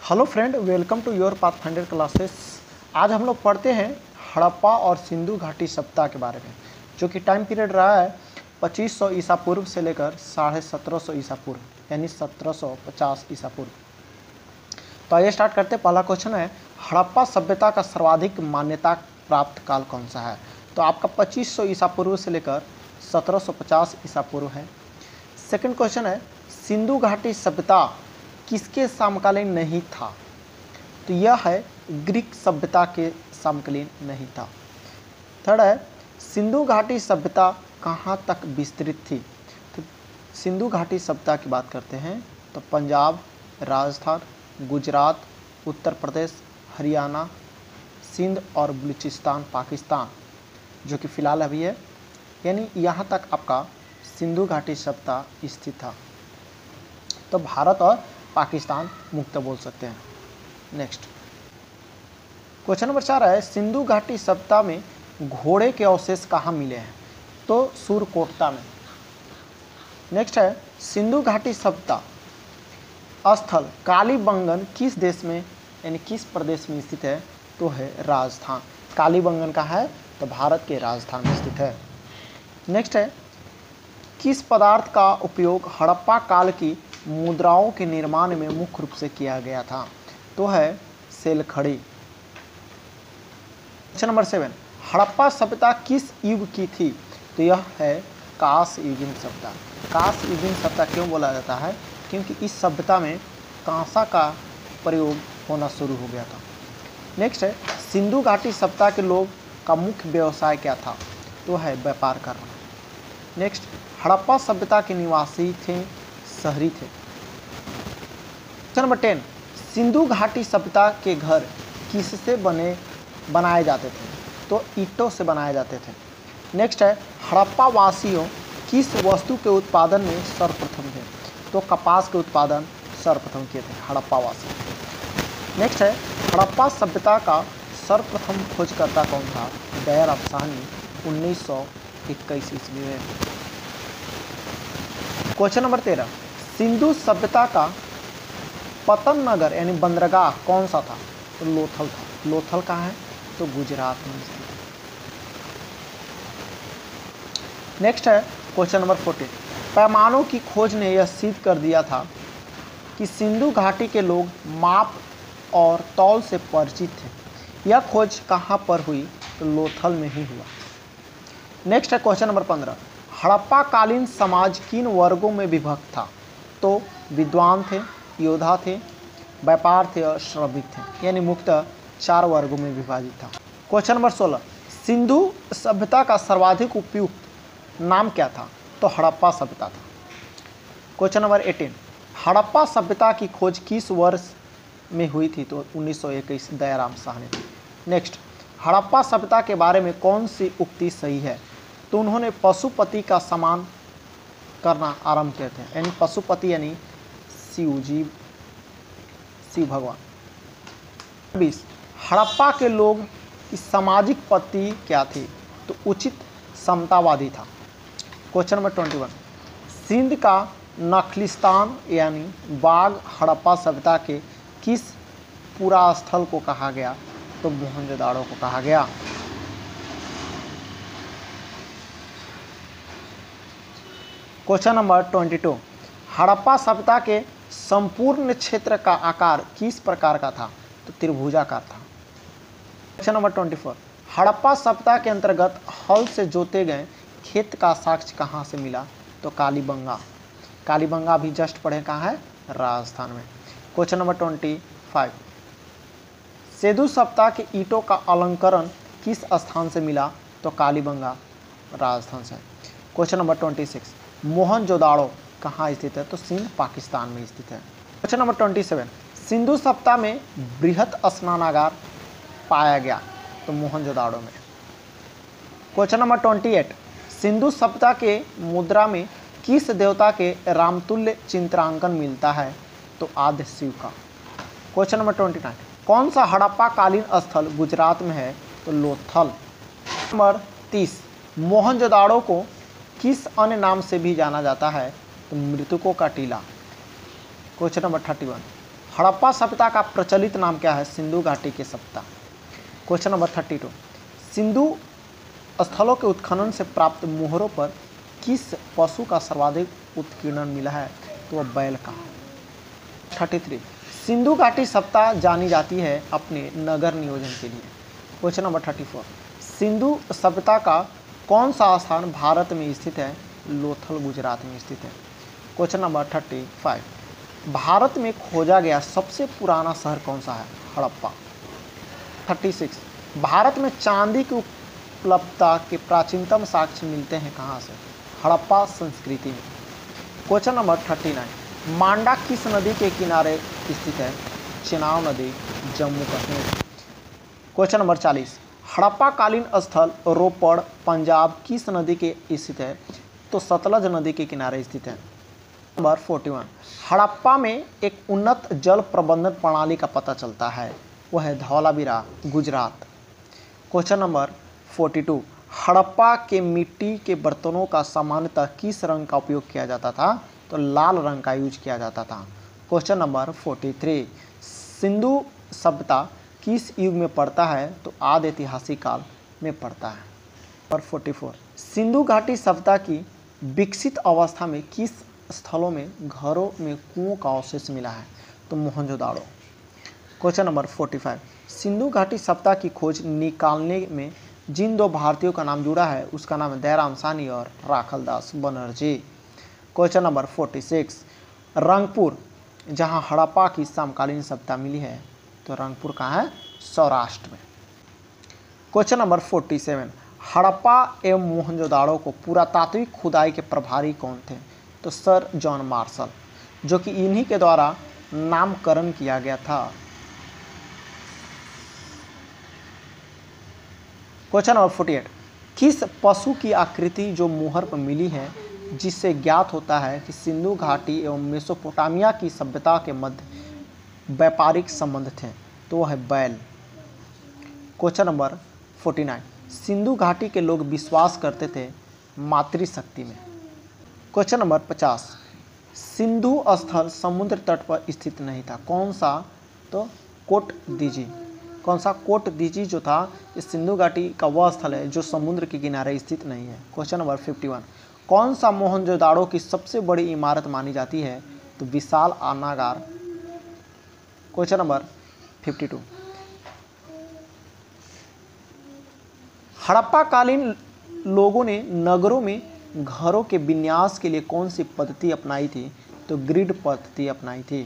Hello friend, welcome to your Pathfinder classes. आज हम लोग पढ़ते हैं हड़प्पा और सिंधु घाटी सभ्यता के बारे में, जो कि टाइम पीरियड रहा है 2500 ईसा पूर्व से लेकर 1750 ईसा पूर्व, यानी 1750 ईसा पूर्व। तो आइए स्टार्ट करते हैं। पहला क्वेश्चन है, हड़प्पा सभ्यता का सर्वाधिक मान्यता प्राप्त काल कौन सा है? तो आपका 2500 ईसा पूर्व से लेकर 1750 ईसा पूर्व है। सेकंड क्वेश्चन है, सिंधु घाटी सभ्यता किसके समकालीन नहीं था? तो यह है ग्रीक सभ्यता के समकालीन नहीं था। थर्ड है, सिंधु घाटी सभ्यता कहाँ तक विस्तृत थी? तो सिंधु घाटी सभ्यता की बात करते हैं तो पंजाब, राजस्थान, गुजरात, उत्तर प्रदेश, हरियाणा, सिंध और बलूचिस्तान पाकिस्तान, जो कि फ़िलहाल अभी है, यानी यहाँ तक आपका सिंधु घाटी सभ्यता स्थित था। तो भारत और पाकिस्तान मुक्त बोल सकते हैं। नेक्स्ट क्वेश्चन नंबर 4 है, सिंधु घाटी सभ्यता में घोड़े के अवशेष कहाँ मिले हैं? तो सूरकोटता में। नेक्स्ट है, सिंधु घाटी सभ्यता स्थल कालीबंगन किस देश में यानी किस प्रदेश में स्थित है? तो है राजस्थान। कालीबंगन का है तो भारत के राजस्थान में स्थित है। नेक्स्ट है, किस पदार्थ का उपयोग हड़प्पा काल की मुद्राओं के निर्माण में मुख्य रूप से किया गया था? तो है सेलखड़ी। क्वेश्चन नंबर 7, हड़प्पा सभ्यता किस युग की थी? तो यह है कांस्य युगीन सभ्यता। कांस्य युगीन सभ्यता क्यों बोला जाता है? क्योंकि इस सभ्यता में कांसा का प्रयोग होना शुरू हो गया था। नेक्स्ट है, सिंधु घाटी सभ्यता के लोग का मुख्य व्यवसाय क्या था? तो है व्यापार करना। नेक्स्ट, हड़प्पा सभ्यता के निवासी थे, शहरी थे। क्वेश्चन नंबर 10, सिंधु घाटी सभ्यता के घर किससे बनाए जाते थे? तो ईंटों से बनाए जाते थे। नेक्स्ट है, हड़प्पा वासियों किस वस्तु के उत्पादन में सर्वप्रथम थे? तो कपास के उत्पादन सर्वप्रथम किए थे हड़प्पा वासी। नेक्स्ट है, हड़प्पा सभ्यता का सर्वप्रथम खोजकर्ता कौन था? दयाराम साहनी 1921 ईस्वी में। क्वेश्चन नंबर 13, सिंधु सभ्यता का पतन नगर यानी बंदरगाह कौन सा था? तो लोथल था। लोथल कहाँ है? तो गुजरात में स्थित है। नेक्स्ट है क्वेश्चन नंबर 14, पैमानों की खोज ने यह सिद्ध कर दिया था कि सिंधु घाटी के लोग माप और तौल से परिचित थे। यह खोज कहाँ पर हुई? तो लोथल में ही हुआ। नेक्स्ट है क्वेश्चन नंबर 15, हड़प्पा कालीन समाज किन वर्गों में विभक्त था? तो विद्वान थे, योद्धा थे, व्यापार थे और श्रमिक थे, यानी मुख्यतः 4 वर्गों में विभाजित था। क्वेश्चन नंबर 16, सिंधु सभ्यता का सर्वाधिक उपयुक्त नाम क्या था? तो हड़प्पा सभ्यता था। क्वेश्चन नंबर 18, हड़प्पा सभ्यता की खोज किस वर्ष में हुई थी? तो 1921, दयाराम साहनी। नेक्स्ट, हड़प्पा सभ्यता के बारे में कौन सी उक्ति सही है? तो उन्होंने पशुपति का सम्मान करना आरंभ किए थे, यानी पशुपति यानी शिव भगवान। 20, हड़प्पा के लोग की सामाजिक पद्धति क्या थी? तो उचित समतावादी था। क्वेश्चन नंबर 21, सिंध का नखलिस्तान यानी बाग हड़प्पा सभ्यता के किस पूरा स्थल को कहा गया? तो मोहनजोदाड़ो को कहा गया। क्वेश्चन नंबर 22, हड़प्पा सभ्यता के संपूर्ण क्षेत्र का आकार किस प्रकार का था? तो त्रिभुजाकार था। क्वेश्चन नंबर 24, हड़प्पा सभ्यता के अंतर्गत हल से जोते गए खेत का साक्ष्य कहाँ से मिला? तो कालीबंगा। कालीबंगा भी जस्ट पढ़े कहाँ है? राजस्थान में। क्वेश्चन नंबर 25, सिंधु सभ्यता के ईंटों का अलंकरण किस स्थान से मिला? तो कालीबंगा, राजस्थान से। क्वेश्चन नंबर 26, मोहनजोदाड़ो कहाँ स्थित है? तो सिंध, पाकिस्तान में स्थित है। क्वेश्चन नंबर 27, सिंधु सभ्यता में बृहत स्नानागार पाया गया? तो मोहनजोदाड़ो में। क्वेश्चन नंबर 28, सिंधु सभ्यता के मुद्रा में किस देवता के रामतुल्य चित्रांकन मिलता है? तो आद्य शिव का। क्वेश्चन नंबर 29, कौन सा हड़प्पा कालीन स्थल गुजरात में है? तो लोथल। नंबर 30, मोहनजोदाड़ो को किस अन्य नाम से भी जाना जाता है? तो मृतकों का टीला। क्वेश्चन नंबर 31, हड़प्पा सभ्यता का प्रचलित नाम क्या है? सिंधु घाटी के सभ्यता। क्वेश्चन नंबर 32, सिंधु स्थलों के उत्खनन से प्राप्त मोहरों पर किस पशु का सर्वाधिक उत्कीर्णन मिला है? तो वह बैल का। 33, सिंधु घाटी सभ्यता जानी जाती है अपने नगर नियोजन के लिए। क्वेश्चन नंबर 34, सिंधु सभ्यता का कौन सा स्थान भारत में स्थित है? लोथल गुजरात में स्थित है। क्वेश्चन नंबर 35, भारत में खोजा गया सबसे पुराना शहर कौन सा है? हड़प्पा। 36, भारत में चांदी की उपलब्धता के प्राचीनतम साक्ष्य मिलते हैं कहाँ से? हड़प्पा संस्कृति में। क्वेश्चन नंबर 39, मांडा किस नदी के किनारे स्थित है? चेनाब नदी, जम्मू कश्मीर। क्वेश्चन नंबर 40, हड़प्पा कालीन स्थल रोपड़ पंजाब किस नदी के स्थित है? तो सतलज नदी के किनारे स्थित है। नंबर 41, हड़प्पा में एक उन्नत जल प्रबंधन प्रणाली का पता चलता है, वह है धौलावीरा, गुजरात। क्वेश्चन नंबर 42, हड़प्पा के मिट्टी के बर्तनों का सामान्यतः किस रंग का उपयोग किया जाता था? तो लाल रंग का यूज किया जाता था। क्वेश्चन नंबर 43, सिंधु सभ्यता किस युग में पड़ता है? तो आदि ऐतिहासिक काल में पड़ता है। नंबर 44, सिंधु घाटी सभ्यता की विकसित अवस्था में किस स्थलों में घरों में कुओं का अवशेष मिला है? तो मोहनजोदाड़ो। क्वेश्चन नंबर 45, सिंधु घाटी सभ्यता की खोज निकालने में जिन दो भारतीयों का नाम जुड़ा है उसका नाम है दयाराम साहनी और राखलदास बनर्जी। क्वेश्चन नंबर 46, रंगपुर जहां हड़प्पा की समकालीन सभ्यता मिली है, तो रंगपुर कहाँ है? सौराष्ट्र में। क्वेश्चन नंबर 47, हड़प्पा एवं मोहनजोदाड़ो को पुरातात्विक खुदाई के प्रभारी कौन थे? तो सर जॉन मार्शल, जो कि इन्हीं के द्वारा नामकरण किया गया था। क्वेश्चन नंबर 48, किस पशु की आकृति जो मोहर पर मिली है जिससे ज्ञात होता है कि सिंधु घाटी एवं मेसोपोटामिया की सभ्यता के मध्य व्यापारिक संबंध थे? तो वह है बैल। क्वेश्चन नंबर 49, सिंधु घाटी के लोग विश्वास करते थे मातृशक्ति में। क्वेश्चन नंबर 50, सिंधु स्थल समुद्र तट पर स्थित नहीं था, कौन सा? तो कोट दीजी। कौन सा? कोट दीजी जो था इस सिंधु घाटी का वह स्थल है जो समुद्र के किनारे स्थित नहीं है। क्वेश्चन नंबर 51, कौन सा मोहनजोदाड़ो की सबसे बड़ी इमारत मानी जाती है? तो विशाल अनागार। क्वेश्चन नंबर 52, हड़प्पा कालीन लोगों ने नगरों में घरों के विन्यास के लिए कौन सी पद्धति अपनाई थी? तो ग्रिड पद्धति अपनाई थी।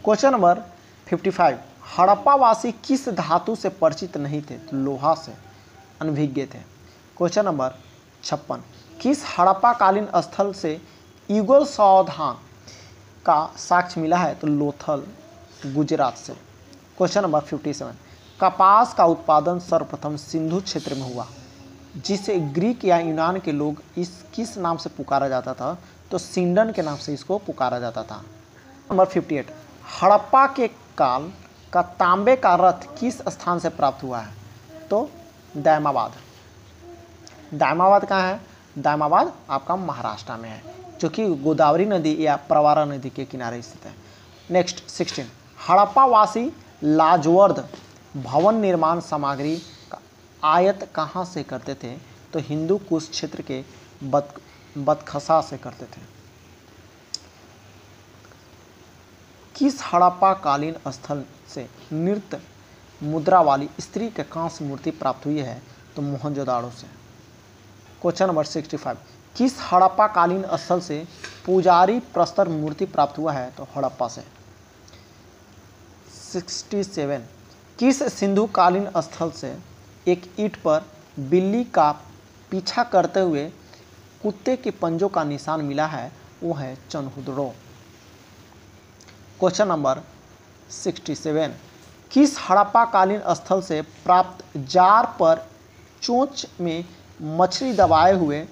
क्वेश्चन नंबर 55, हड़प्पावासी किस धातु से परिचित नहीं थे? तो लोहा से अनभिज्ञ थे। क्वेश्चन नंबर 56, किस हड़प्पा कालीन स्थल से युगल सावधान का साक्ष्य मिला है? तो लोथल, गुजरात से। क्वेश्चन नंबर 57, कपास का उत्पादन सर्वप्रथम सिंधु क्षेत्र में हुआ, जिसे ग्रीक या यूनान के लोग इस किस नाम से पुकारा जाता था? तो सिंडन के नाम से इसको पुकारा जाता था। नंबर 58, हड़प्पा के काल का तांबे का रथ किस स्थान से प्राप्त हुआ है? तो दायमाबाद। दायमाबाद कहाँ है? दायमाबाद आपका महाराष्ट्र में है, जो कि गोदावरी नदी या प्रवारा नदी के किनारे स्थित है। नेक्स्ट 16, हड़प्पावासी लाजवर्द भवन निर्माण सामग्री का आयात कहाँ से करते थे? तो हिंदू कुश क्षेत्र के बदखसा से करते थे। किस हड़प्पा कालीन स्थल से नृत्य मुद्रा वाली स्त्री के कांस्य मूर्ति प्राप्त हुई है? तो मोहनजोदाड़ो से। क्वेश्चन नंबर 65, किस हड़प्पा कालीन स्थल से पुजारी प्रस्तर मूर्ति प्राप्त हुआ है? तो हड़प्पा से। 67, किस सिंधु कालीन स्थल से एक ईंट पर बिल्ली का पीछा करते हुए कुत्ते के पंजों का निशान मिला है? वो है चनहुदड़ो। क्वेश्चन नंबर 67, किस हड़प्पा कालीन स्थल से प्राप्त जार पर चोंच में मछली दबाए हुए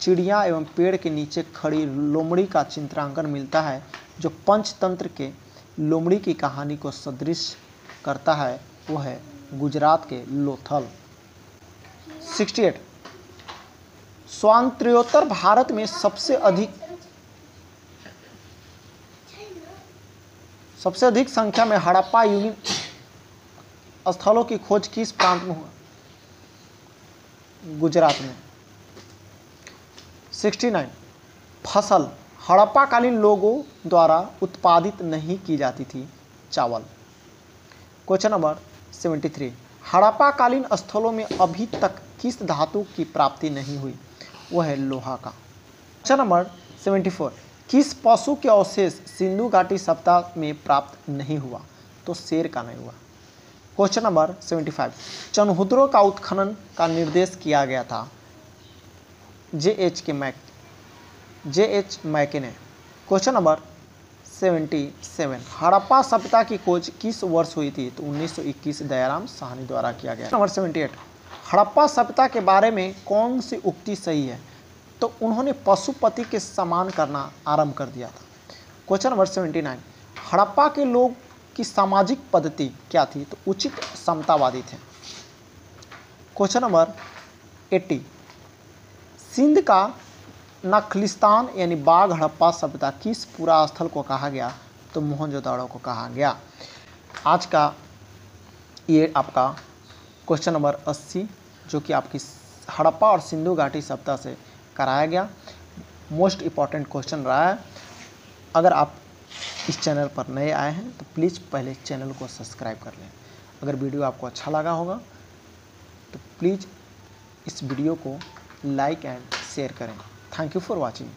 चिड़िया एवं पेड़ के नीचे खड़ी लोमड़ी का चित्रांकन मिलता है, जो पंचतंत्र के लोमड़ी की कहानी को सदृश करता है? वो है गुजरात के लोथल। 68, स्वातंत्र्योत्तर भारत में सबसे अधिक सबसे अधिक संख्या में हड़प्पा युगीन स्थलों की खोज किस प्रांत में हुआ? गुजरात में। 69 फसल हड़प्पा कालीन लोगों द्वारा उत्पादित नहीं की जाती थी। चावल। क्वेश्चन नंबर 73 हड़प्पा कालीन स्थलों में अभी तक किस धातु की प्राप्ति नहीं हुई? वह है लोहा का। क्वेश्चन नंबर 74 किस पशु के अवशेष सिंधु घाटी सप्ताह में प्राप्त नहीं हुआ? तो शेर का नहीं हुआ। क्वेश्चन नंबर 75 चनहुद्रों का उत्खनन का निर्देश किया गया था। J.H. मैके ने। क्वेश्चन नंबर 77 हड़प्पा सभ्यता की खोज किस वर्ष हुई थी? तो 1921 दयाराम साहनी द्वारा किया गया। नंबर 78 हड़प्पा सभ्यता के बारे में कौन सी उक्ति सही है? तो उन्होंने पशुपति के समान करना आरंभ कर दिया था। क्वेश्चन नंबर 79 हड़प्पा के लोग की सामाजिक पद्धति क्या थी? तो उचित समतावादी थे। क्वेश्चन नंबर 80 सिंध का नखलिस्तान यानी बाघ हड़प्पा सभ्यता किस पुरा स्थल को कहा गया? तो मोहनजोदड़ो को कहा गया। आज का ये आपका क्वेश्चन नंबर 80 जो कि आपकी हड़प्पा और सिंधु घाटी सभ्यता से कराया गया मोस्ट इम्पॉर्टेंट क्वेश्चन रहा है। अगर आप इस चैनल पर नए आए हैं तो प्लीज़ पहले चैनल को सब्सक्राइब कर लें। अगर वीडियो आपको अच्छा लगा होगा तो प्लीज़ इस वीडियो को लाइक एंड शेयर करें। Thank you for watching.